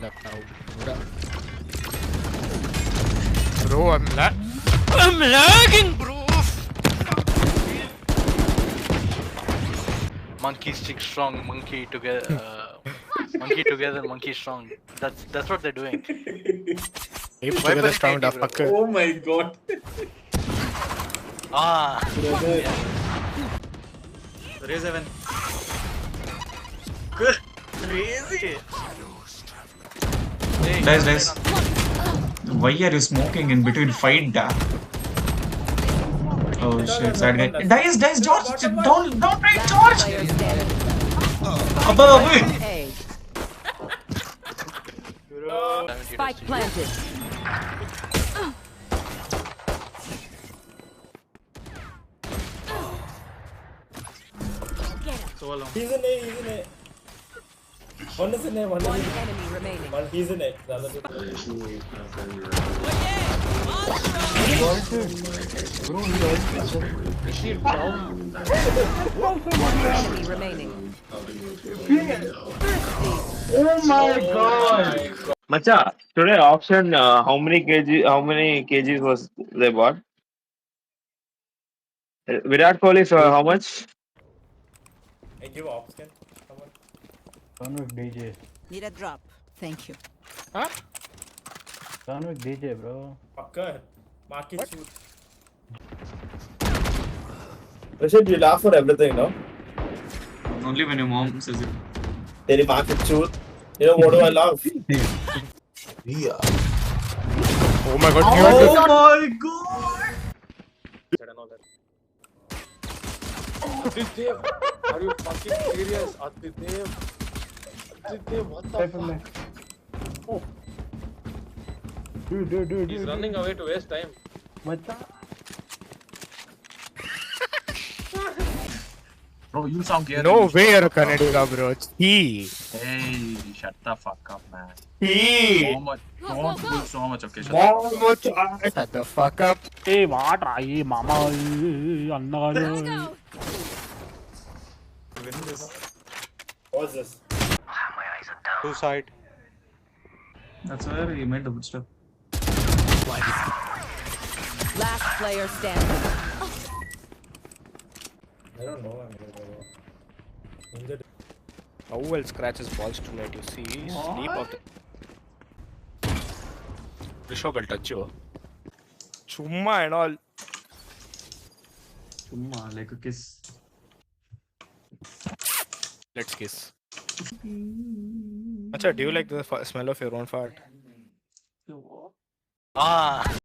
left now. Bro, I'm lagging, bro. Monkey stick strong, monkey together. Monkey together, monkey strong. That's what they're doing. Ape Why together put strong it da 80, bro? fucker. Oh my god. Ah. Raise heaven. Crazy. Hey, Dice. Why are you smoking in between fight, da? Oh shit, side guy. Dice, George! Don't try, George! Above. A. Spike planted. So long. He's in A. One is in A, one is One in enemy remaining. one. He's in A. The other two. One enemy remaining. Macha, today auction, how many kgs was they bought? Virat Kohli, so how much? Hey, give option. Someone. Convict DJ. Need a drop. Thank you. Huh? Convict DJ, bro. Fucker. Market shoot. Rashid, you laugh for everything, no? Only when your mom says it. Teri market shoot. You know what do I laugh? Oh my god, you are my god. Aditya, are you fucking serious? Aditya, what the fuck? Oh. Dude. He's running away to waste time. Macha. Bro, you sound scared. No way you're a Kannadiga, bro. He. Hey, shut the fuck up, man. He. So much. Don't do so much, okay? Shut Shut the fuck up. Hey, what are you, mama? Anna. What's this? Two side. That's where he made the good stuff. Last player standing. I don't know. Injured. How well scratches balls tonight, you see? Sleep of the. Rishabh will touch you. Chumma and all. Chumma, like a kiss. Let's kiss. Acha, do you like the smell of your own fart? Ah.